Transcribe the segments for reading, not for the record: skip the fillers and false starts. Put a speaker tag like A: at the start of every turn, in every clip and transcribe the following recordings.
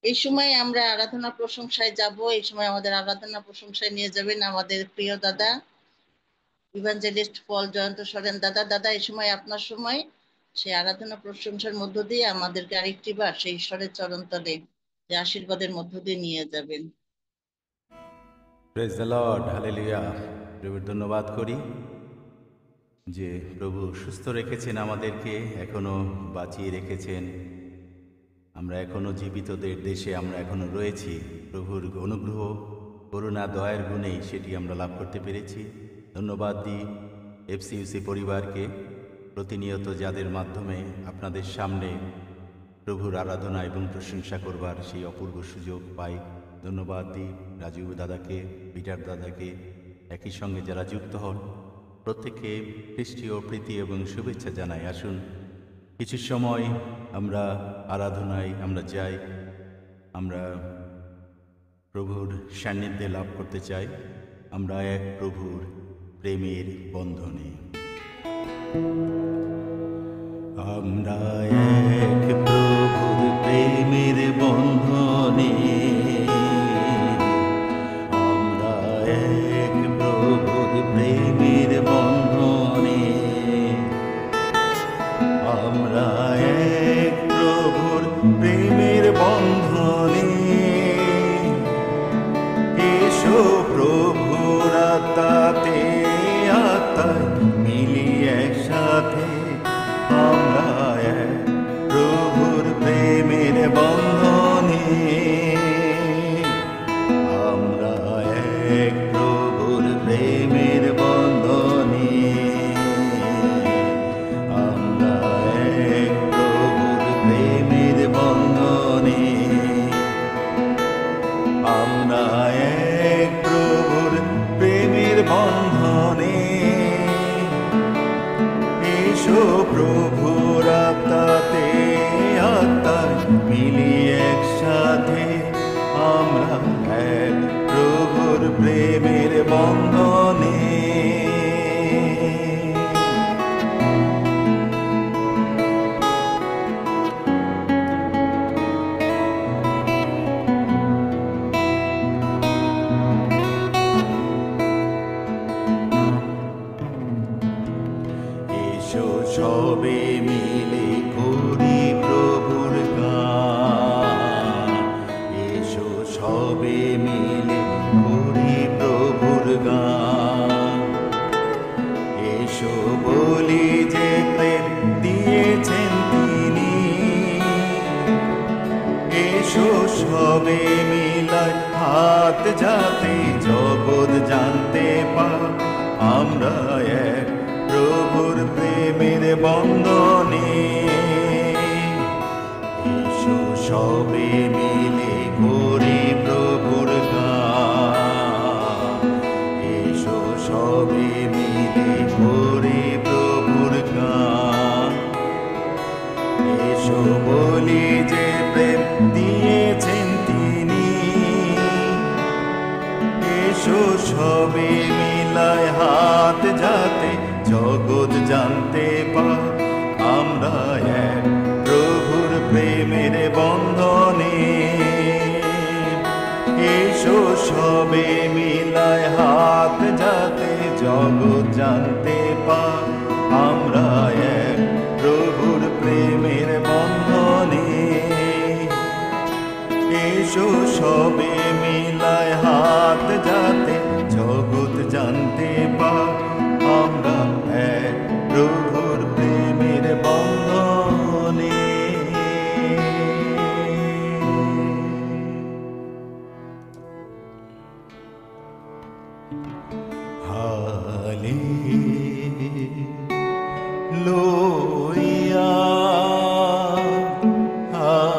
A: এই সময় আমরা আরাধনা প্রশংসায় যাব। এই সময় আমাদের আরাধনা প্রশংসায় নিয়ে যাবেন আমাদের প্রিয় দাদা ইভাঞ্জেলিস্ট পল জয়ন্ত সরেন। দাদা দাদা এই সময় আপনার সময়, সেই আরাধনা প্রশংসার মধ্য দিয়ে আমাদেরকে আরেকটি বার সেই ঈশ্বরের চরণতলে যে আশীর্বাদের মধ্য দিয়ে নিয়ে যাবেন।
B: Praise the lord, hallelujah. প্রভুর ধন্যবাদ করি যে প্রভু সুস্থ রেখেছেন আমাদেরকে, এখনো বাঁচিয়ে রেখেছেন। আমরা এখনো জীবিতদের দেশে আমরা এখনো রয়েছি। প্রভুর অনুগ্রহ, করুণা, দয়ার গুণেই সেটি আমরা লাভ করতে পেরেছি। ধন্যবাদ দিই এফসিইউসি পরিবারকে, প্রতিনিয়ত যাদের মাধ্যমে আপনাদের সামনে প্রভুর আরাধনা এবং প্রশংসা করবার সেই অপূর্ব সুযোগ পাই। ধন্যবাদ দিই রাজু দাদাকে, পিটার দাদাকে, একই সঙ্গে যারা যুক্ত হন প্রত্যেককে খ্রিস্টীয় প্রীতি এবং শুভেচ্ছা জানাই। আসুন কিছু সময় আমরা আরাধনায় আমরা যাই, আমরা প্রভুর সান্নিধ্যে লাভ করতে চাই। আমরা এক প্রভুর প্রেমের বন্ধনে, আমরা এক প্রভুর প্রেমের বন্ধনে, আমরা এক প্রভুর প্রেমের বন্ধনে, আমরা এক প্রভুর প্রেমের বন্ধনে। এসো প্রভুর আত্মাতে আত্মায় মিলি একসাথে, আমরা এক প্রভুর প্রেমের বন্ধনে, আমরা এক প্রভুর প্রেমের বন্ধনে, আমরা এক প্রভুর প্রেমের বন্ধনে, আমরা এক প্রভুর প্রেমের বন্ধনে। এসো প্রভুর আত্মাতে আত্মায় মিলি একসাথে, আমরা এক প্রভুর প্রেমের বন্ধনে। এসো সবে মিলে করি প্রভুর গান, এসো সবে মিলে করি প্রভুর গান। এসো বলি যে প্রেম দিয়েছেন তিনি, এসো সবে মিলায় হাত যাতে জগৎ জানতে পা, আমরা এক প্রভুর প্রেমের বন্ধনে। এসো সবে মিলে করি প্রভুর গান, এসো সবে মিলে করি প্রভুর গান। এসো বলি যে প্রেম দিয়েছেন তিনি, এসো সবে মিলায় হাত যাতে জগৎ জানতে পা, আমরা এক প্রভুর প্রেমের বন্ধনে। এসো সবে মিলায় হাত যাতে জগৎ জানতে পা, আমরা এক প্রভুর প্রেমের বন্ধনে। এসো সবে মিলায় হাত যাতে জগৎ জানতে পা, আমরা এক প্রভুর প্রেমের বন্ধনে। হালেলুয়া, হালেলুয়া,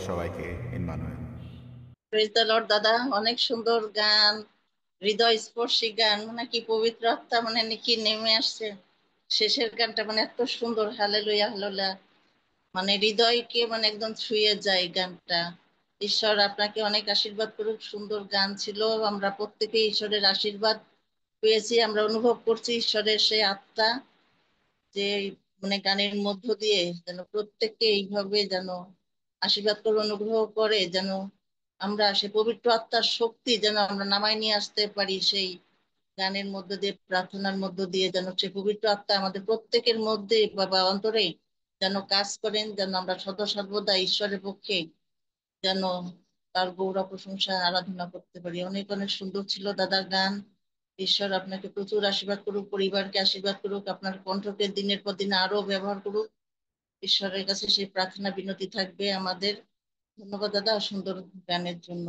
B: সবাইকে। ইম্মানুয়েল।
A: প্রেজ দ্য লর্ড দাদা, অনেক সুন্দর গান, হৃদয় স্পর্শী গান, মানে কি পবিত্র আত্মা মানে নাকি নেমে আসছে। শেষের গানটা মানে এত সুন্দর, হালেলুয়া হালেলুয়া, মানে হৃদয়কে মানে একদম ছুঁয়ে যায় গানটা। ঈশ্বর আপনাকে অনেক আশীর্বাদ করুক। সুন্দর গান ছিল, আমরা প্রত্যেকে ঈশ্বরের আশীর্বাদ পেয়েছি, আমরা অনুভব করছি ঈশ্বরের সেই আত্মা, যে মানে গানের মধ্য দিয়ে যেন প্রত্যেককে এইভাবে যেন আশীর্বাদ করে অনুগ্রহ করে, যেন আমরা সে পবিত্র আত্মার শক্তি যেন আমরা নামায় নিয়ে আসতে পারি সেই গানের মধ্য দিয়ে, প্রার্থনার মধ্য দিয়ে, যেন সে পবিত্র আত্মা আমাদের প্রত্যেকের মধ্যে বাবা অন্তরে যেন কাজ করেন, যেন আমরা সদা সর্বদা ঈশ্বরের পক্ষে যেন তার গৌরব প্রশংসা আরাধনা করতে পারি। অনেক অনেক সুন্দর ছিল দাদার গান। ঈশ্বর আপনাকে প্রচুর আশীর্বাদ করুক, পরিবারকে আশীর্বাদ করুক, আপনার কণ্ঠকে দিনের পর দিন আরো ব্যবহার করুক। ঈশ্বরের কাছে সেই প্রার্থনা বিনতি থাকবে আমাদের। ধন্যবাদ দাদা সুন্দর গানের জন্য।